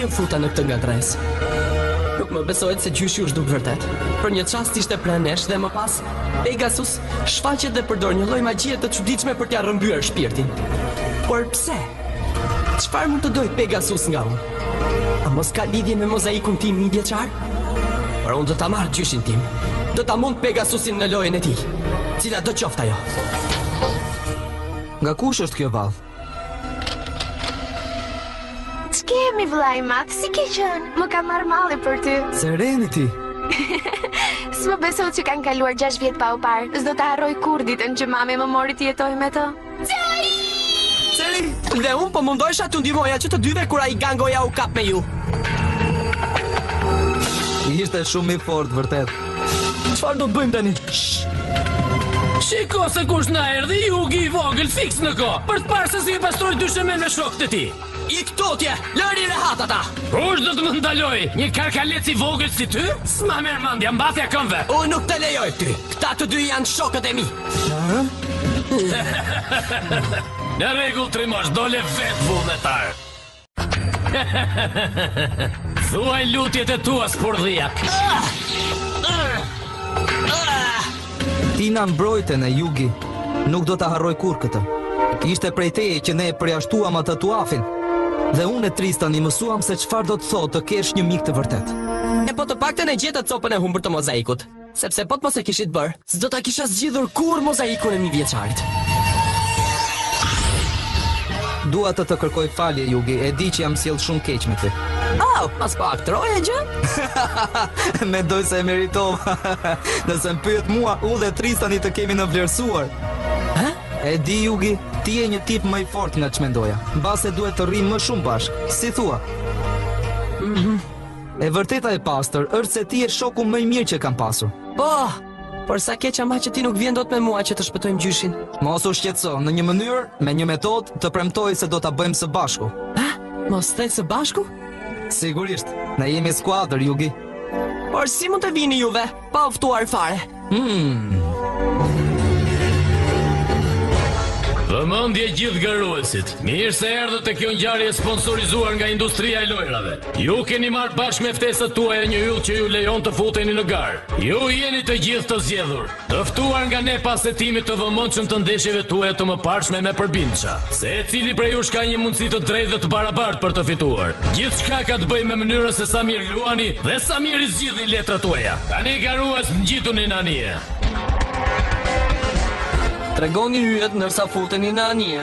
u futa në këtë ngatres. Nuk më besohet se gjyshi u zhduk vërtet. Për një çast ishte pranë nesh dhe më pas Pegasus shfaqet dhe përdor një lloj magjie të çuditshme për t'ia rrëmbyer shpirtin. Por pse? Çfarë mund të doj Pegasus nga unë? A mos ka lidhje me mozaikun tim 1 vjeçar? Por unë do ta marr gjyshin tim. Do ta mund Pegasusin në lojën e tij. Cila do qoftë ajo? Nga kush është kjo vallë? Ç'kemi vllai mat, si ke qenë? Më ka marrë malli për ty. Serenity. S'më besohet që kanë kaluar 6 vjet pa u parë. S'do ta harroj kur ditën që mami më mori të jetoj me të. Seri, dhe unë po mundohesha t'u ndihmoja që të dyve kur ai gangoja u kap me ju. Ishte shumë i fortë vërtet. Çfarë do të bëjmë tani? Shiko se kush na erdhi, Jugi i vogël fiks në kohë, për të parë se si e pastroi dyshemen me shokët e tij. I këtotje, lëri rehat ata. Kush do të më ndaloj? Një karkalec i vogël si ty? S'ma merr mendja, mbathja këmbëve. Unë nuk të lejoj ty. Këta të dy janë shokët e mi. Në rregull Trimosh, dole vet vullnetar. Thuaj lutjet e tua spordhiak. Ti na mbrojtën e Jugi. Nuk do ta harroj kur këtë. Ishte prej teje që ne e përjashtuam atë tuafin. Dhe unë e Tristan i mësuam se çfarë do të thotë të kesh një mik të vërtet. E po të paktën e gjetët copën e humbur të mozaikut. Sepse po të mos e kishit bërë, s'do ta kisha zgjidhur kur mozaikun e 1 vjeçarit. Dua të kërkoj falje, Jugi. E di që jam sjell shumë keq me ty. Oh, pas po aktroje gjë? Mendoj se e meritova. Nëse më pyet mua, unë dhe Tristani të kemi në vlerësuar. Ha? E di, Jugi, ti je një tip më i fortë nga ç'mendoja. Mbase duhet të rrim më shumë bashkë. Si thua? E vërteta e pastër është se ti je shoku më i mirë që kam pasur. Po, por sa keq ama që ti nuk vjen dot me mua që të shpëtojmë gjyshin. Mos u shqetëso, në një mënyrë, me një metodë, të premtoj se do ta bëjmë së bashku. Ha? Mos the së bashku? Sigurisht, ne jemi skuadër, Jugi. Por si mund të vini juve, pa u ftuar fare? Vëmendje gjithë garuesit. Mirë se erdhët te kjo ngjarje sponsorizuar nga industria e lojrave. Ju keni marrë bashkë me ftesat tuaja një yll që ju lejon të futeni në garë. Ju jeni të gjithë të zgjedhur, të ftuar nga ne pas hetimit të vëmendshëm të ndeshjeve tuaja të mëparshme me përbindësha. Secili prej jush ka një mundësi të drejtë dhe të barabartë për të fituar. Gjithçka ka të bëjë me mënyrën se sa mirë luani dhe sa mirë i zgjidhni letrat tuaja. Tani garues, ngjituni në anije. Tregoni hyjet nërsa futeni në anije.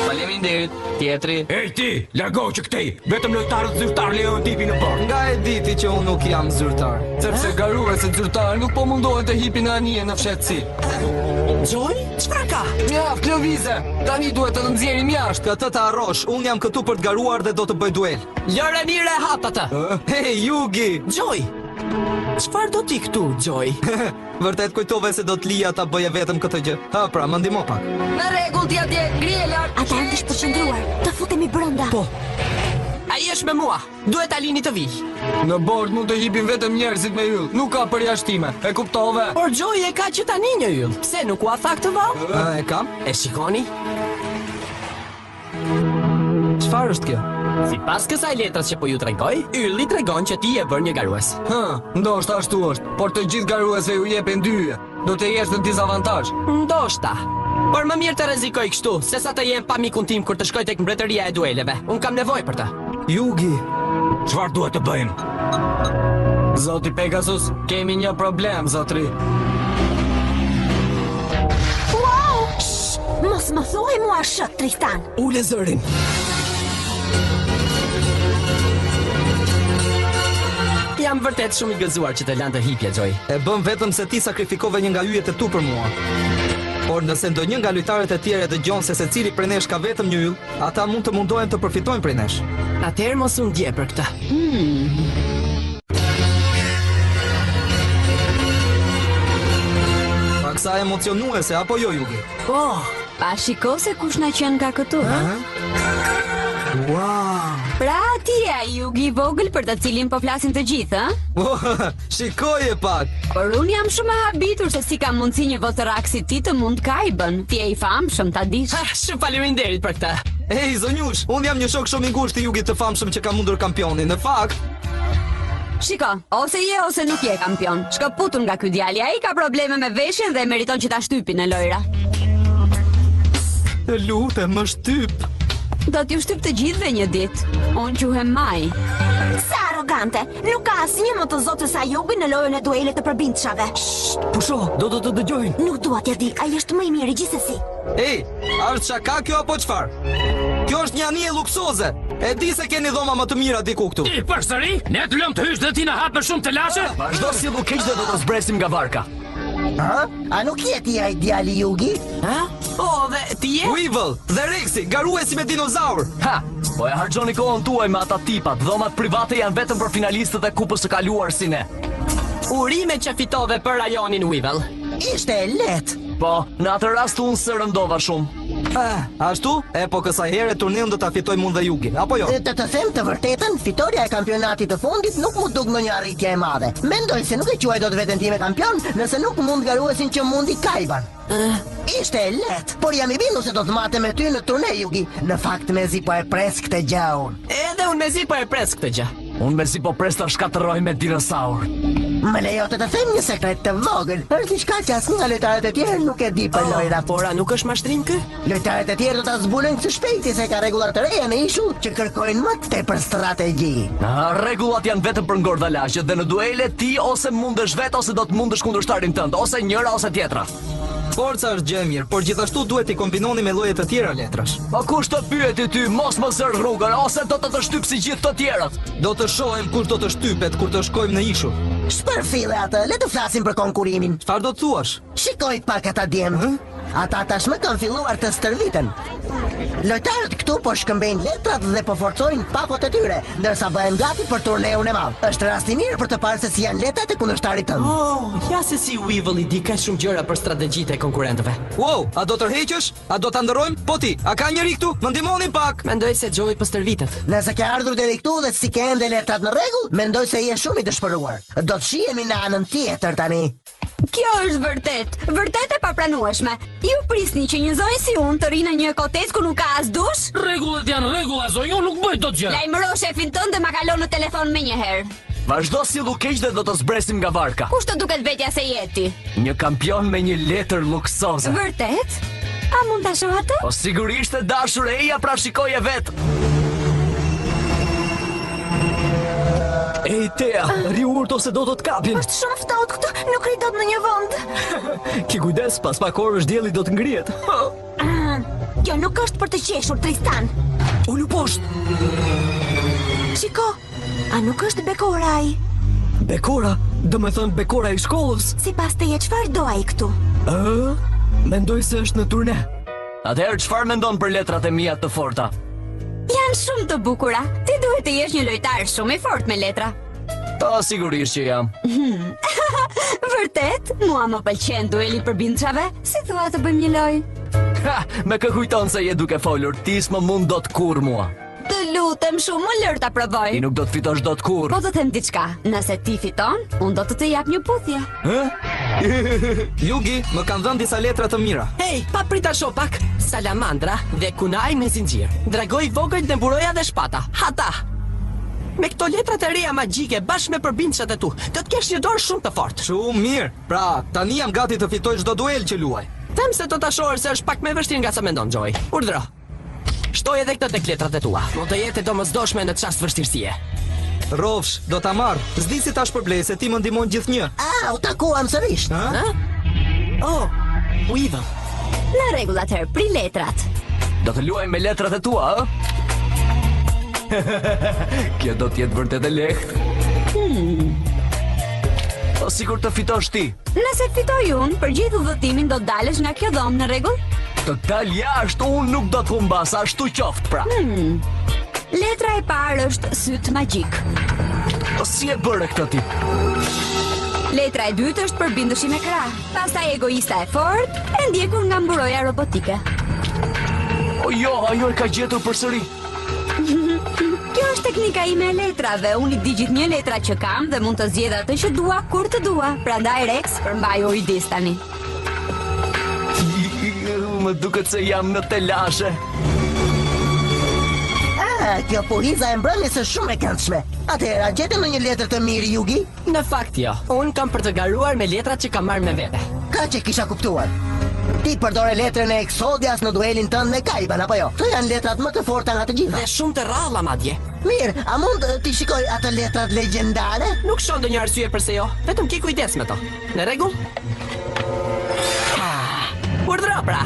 Faleminderit, tjetri. Ej ti, largo që këtej, vetëm lojtarët zyrtar lejon tipi në bord. Nga e diti që unë nuk jam zyrtar. Sepse garuesit zyrtar nuk po mundohen të hipin në anije në fshehtësi. Joy? Çfarë ka? Mjaft, lëvize. Tani duhet të nxjerrim jashtë. Këtë të harrosh, unë jam këtu për të garuar dhe do të bëj duel. Lëre mirë e hap atë. Hey, Jugi! Joy! Çfarë do ti këtu, Joy? Vërtet kujtove se do të lija ta bëje vetëm këtë gjë. Ha, pra, më ndihmo pak. Në rregull ti atje, ngrije lart. Ata janë të shpërqendruar. Të futemi brenda. Po. Ai është me mua. Duhet Alini të vijë. Në bord mund të hipin vetëm njerëzit me yll, nuk ka përjashtime. E kuptove? Por Joy e ka që tani një yll. Pse nuk u tha këtë vallë? E kam? E shikoni? Çfarë është kjo? Sipas kësaj letrës që po ju tregoj, ylli tregon që ti je bërë një garues. Ndoshta ashtu është, por të gjithë garuesve ju jepen dyje. Do të jesh në dizavantazh. Ndoshta. Por më mirë të rrezikoj kështu, sesa të jem pa mikun tim kur të shkoj tek mbretëria e dueleve. Un kam nevojë për të. Jugi, Çfarë duhet të bëjmë? Zoti Pegasus, kemi një problem, zotri. Wow! Mos më thuaj mua shok, Tristan. Ule zërin. Jam vërtet shumë i gëzuar që të lanë të hipje, Joy. e bëm vetëm se ti sakrifikove një nga yjet e tu për mua. Por nëse ndonjë nga lojtarët e tjerë dëgjon se secili prej nesh ka vetëm një yll, ata mund të mundohen të përfitojnë prej nesh. Atëherë mos u ndje për këtë. Paksa emocionuese apo jo, Jugi? Po, a shiko se kush na qenë ka këtu? Wow! Pra ti e Jugi i vogël për të cilin po flasin të gjithë, ë? Shikoje pak! Por unë jam shumë e habitur se si ka mundësi një votërak si ti të mund ka i bën. Ti e i famshëm, ta dish. Shumë faleminderit për këtë. Ej, zonjush, unë jam një shok shumë i ngushtë i Jugit të famshëm që ka mundur kampioni. Në fakt, Shiko, ose je ose nuk je kampion. Shkëputur nga ky djalë, ai ka probleme me veshjen dhe meriton që ta shtypi në lojra. të lutem, më shtyp. Do t'ju shtyp të gjithëve një ditë. Unë quhem Maj. Sa arrogante! Nuk ka asnjë më të zotë sa Jugi në lojën e duelit të përbindshave. Pusho, do të dëgjojnë. Nuk dua t'ja di, ai është më i miri gjithsesi. Ej, është shaka kjo apo çfarë? Kjo është një anije luksoze. E di se keni dhoma më të mira diku këtu. Ti përsëri? Ne të lëm të hysh dhe ti na hap me shumë të lashe? Vazhdo si lu keq dhe do të zbresim nga varka. Ha? A nuk je ti ai djali Jugi? Ha? O, dhe ti je? Weevil dhe Rexi, garuesi me dinozaur. Ha! Po e harxoni kohën tuaj me ata tipat. Dhomat private janë vetëm për finalistët e kupës së kaluar si ne. Urime që fitove për rajonin Weevil. Ishte e lehtë. Po, në atë rast unë së rëndova shumë. Ashtu? E po kësaj here turneun do ta fitojmë unë dhe Jugi, apo jo? Të them të vërtetën, fitoria e kampionatit të fundit nuk mu duk në një arritje e madhe. Mendoj se nuk e quaj dot veten time kampion, nëse nuk mund garuesin që mundi Kaiban. Ishte e lehtë, por jam i bindur se do të mate me ty në turne, Jugi. Në fakt mezi po e pres këtë gjahun. Edhe unë mezi po e pres këtë gjë. Unë mezi po pres të shkatërroj me dinosaur. Më lejo të them një sekret të vogël. Është diçka që asnjë nga lojtarët e tjerë nuk e di për lojra. Pora nuk është mashtrim kë? Lojtarët e tjerë do ta zbulojnë së shpejti se ka rregullar të reja në ishull që kërkojnë më tepër strategji. Rregullat janë vetëm për ngordhalaqet dhe në duele ti ose mundesh vetë ose do të mundesh kundërshtarin tënd, ose njëra ose tjetra. Forca është gjë e mirë, por gjithashtu duhet i kombinoni me lloje të tjera letrash. Po kush të pyeti ty, mos më zër rrugën, ose do të shtyp si gjithë të tjerët. Do të shohim kush do të shtypet kur të shkojmë në ishull. Shpërfille atë, le të flasim për konkurimin. Çfarë do të thuash? Shikoj pak ata djemë. Ata tashmë kanë filluar të stërviten. Lojtarët këtu po shkëmbejnë letrat dhe po forcojnë pakot e tyre, ndërsa bëhen gati për turneun e madh. Është rast i mirë për të parë se si janë letrat e kundërshtarit tënd. Oh, ja se si Weevil i di ka shumë gjëra për strategjitë e konkurrentëve. Wow, a do tërheqësh? A do ta ndërrojmë? Po ti, a ka njëri këtu? Më ndihmoni pak. Mendoj se Joey po stërvitet. Nëse ke ardhur deri këtu dhe si ke ende letrat në rregull, mendoj se je shumë i dëshpëruar. Do të shihemi në anën tjetër tani. Kjo është vërtet e papranueshme. Ju prisni që një zonjë si unë të rinë në një kotec ku nuk ka as dush? Rregullat janë rregulla, zonjë, unë nuk bëj dot gjë. Lajmëro shefin tënd dhe ma kalon në telefon me njëherë. Vazhdo si lu keq dhe do të zbresim nga varka. Kush të duket vetja se jeti? Një kampion me një letër luksoze. Vërtet? A mund ta shoh atë? Po sigurisht e dashur e eja, pra shikoje vetë. Ej, Tea, ri urt ose do të kapin. Është shumë ftohtë këtu, nuk ri dot në një vend. Ki kujdes, pas pak orësh dielli do të ngrihet. Kjo nuk është për të qeshur, Tristan. Ulu poshtë. Shiko, a nuk është Bekora ai? Bekora, do me thënë Bekora i shkollës. Sipas teje çfarë do ai këtu? Mendoj se është në turne. Atëherë çfarë mendon për letrat e mia të forta? Janë shumë të bukura. Ti duhet të jesh një lojtar shumë i fortë me letra. Po sigurisht që jam. Vërtet? Mua më pëlqen dueli përbindshave. Si thua të bëjmë një lojë? Ha, me kë kujton se je duke folur, ti s'më mund dot kur mua. Të lutem shumë, më lër ta provoj. Ti nuk do të fitosh dot kur. Po të them diçka. Nëse ti fiton, unë do të jap një puthje. Jugi, më kanë dhënë disa letra të mira. Hey, pa prita shoh pak. Salamandra dhe kunaj me zinxhir. Dragoj vogël dhe mburoja dhe shpata. Hata. Me këto letrat e reja magjike bashkë me përbindshët e tu, do të kesh një dorë shumë të fortë. Shumë mirë. Pra, tani jam gati të fitoj çdo duel që luaj. Them se do ta shohësh se është pak më vështirë nga sa mendon Joey. Urdhëro. Shtoj edhe këtë tek letrat e tua. Mund të jetë domosdoshme në çast vështirësie. Rrofsh, do ta marr. S'di si ta shpërblej se ti më ndihmon gjithnjë. U takuam sërish. Ha? Oh, Weevil. Në rregull atëherë, pri letrat. Do të luajmë me letrat e tua, ë? Kjo do të jetë vërtet e lehtë. Po sikur të fitosh ti. Nëse fitoj unë, për gjithë udhëtimin do të dalësh nga kjo dhomë, në rregull? Të dal jashtë, unë nuk do të humbas, ashtu qoftë pra. Letra e parë është syt magjik. Po si e bëre këtë ti? Letra e dytë është përbindëshi me krah. Pastaj egoista e fortë, e ndjekur nga mburoja robotike. O jo, ajo e ka gjetur përsëri. Kjo është teknika ime e letrave. Unë i di gjithnjë letra që kam dhe mund të zgjedh atë që dua kur të dua. Prandaj Rex, përmbaj ujdis tani. Më duket se jam në telashe. Kjo pohiza e mbrëmjes është shumë e këndshme. Atëherë, a gjetën në një letër të mirë, Yugi? Në fakt jo, unë kam për të garuar me letrat që kam marrë me vete. Ka që kisha kuptuar. Ti përdore letrën e Exodias në duelin tënd me Kaiban, apo jo? Këto janë letrat më të forta nga të gjitha. Dhe shumë të rralla madje. Mirë, a mund t'i shikoj ato letrat legjendare? Nuk shoh ndonjë arsye pse jo, vetëm ke kujdes me to. Në rregull? Urdhra pra.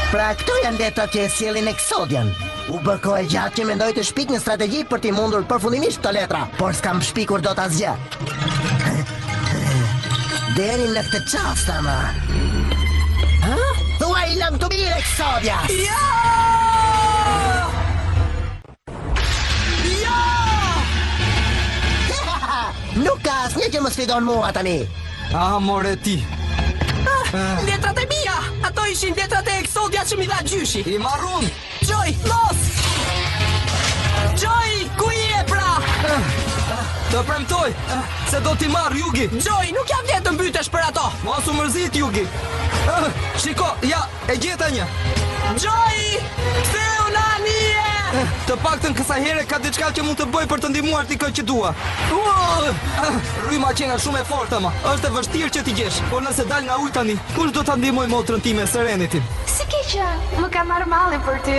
Pra këto janë letrat që e sjellin Exodian. U bë kohë gjatë që mendoj të shpik një strategji për t'i mundur përfundimisht këto letra, por s'kam shpikur dot asgjë. Deri në këtë çast ama. Thuaj lëm të mirë Exodias! Nuk ka asnjë që më sfidon mua tani. Ah, more ti. Letrat e mia! Ato ishin letrat e Exodias që mi dha gjyshi. I marrun! Joy, mos! Joy, ku je pra? Të premtoj, se do t'i marr, Yugi. Joy, nuk jam vjetë të mbytesh për ato. Mos u mërzit, Yugi. Shiko, ja, e gjeta një. Joy, ktheu na nije! Të paktën kësaj here ka diçka që mund të bëj për të ndihmuar ti këtë që dua. Rryma qena shumë e fortë ama. Është e vështirë që t'i gjesh. Por nëse dal nga ujë tani, kush do ta ndihmoj motrën time Serenitin? Si ke që më ka marrë malli për ty.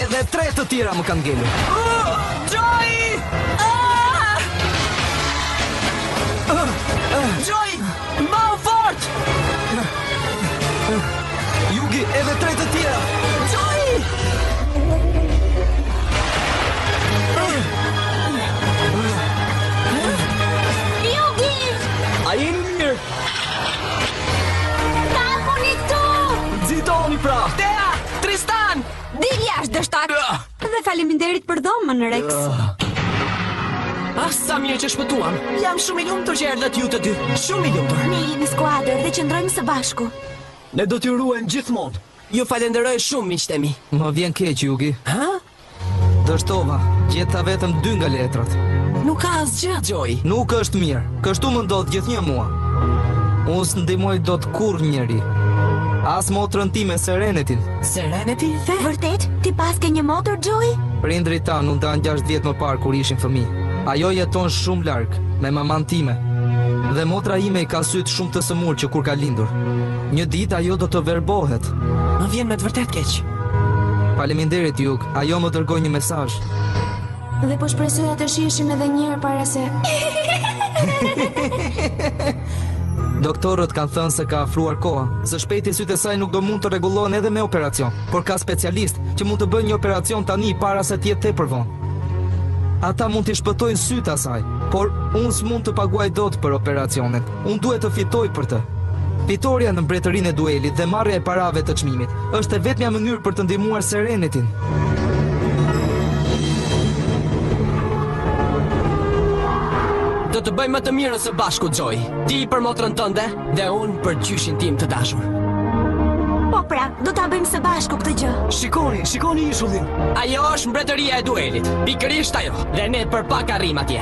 Edhe 3 të tjera më kanë ngelur. Joy! Joy, mbau fort! Yugi, edhe 3 të tjera. Joy! Yugi! A jeni mirë? Tapuni këtu! Nxitoni pra! Thea! Tristan! Dil jashtë dështak! Dhe faleminderit për dhomën, Rex. Sa mirë që shpëtuam. Jam shumë i lumtur që erdhët ju të dy. Shumë i lumtur. Ne jemi skuadër dhe qëndrojmë së bashku. Ne do t'ju ruajmë gjithmonë. Ju falenderoj shumë, miqtë mi. Më vjen keq, Yugi. Ha? Dështova, gjeta vetëm 2 nga letrat. Nuk ka asgjë, Joy. Nuk është mirë. Kështu më ndodh gjithnjë mua. Unë s'ndihmoj dot kurrë njeri. As motrën time Serenitin. Serenity? Vërtet? Ti pas ke një motor, Joy? Prindrit tanë u ndanë 6 vjet më parë kur ishin fëmijë. Ajo jeton shumë larg me maman time. Dhe motra ime i ka syt shumë të sëmur që kur ka lindur. Një ditë ajo do të verbohet. Më vjen me të vërtet keq. Faleminderit Yug, ajo më dërgoi një mesazh. Dhe po shpresoja të shiheshim edhe një herë para se. Doktorët kanë thënë se ka afruar koha. Së shpejti sytë e saj nuk do mund të rregullohen edhe me operacion, por ka specialist që mund të bëjnë një operacion tani para se të jetë tepër vonë. Ata mund t'i shpëtojnë sytë asaj, por unë s'mund të paguaj dot për operacionin. Unë duhet të fitoj për të. Fitoria në mbretërinë e duelit dhe marrja e parave të çmimit është e vetmja mënyrë për të ndihmuar Serenitin. Do të bëjmë më të mirën së bashku, Joy. Ti për motrën tënde dhe unë për gjyshin tim të dashur. Po pra, do ta bëjmë së bashku këtë gjë. Shikoni ishullin. Ajo është mbretëria e duelit. Pikërisht ajo. Dhe ne për pak arrim atje.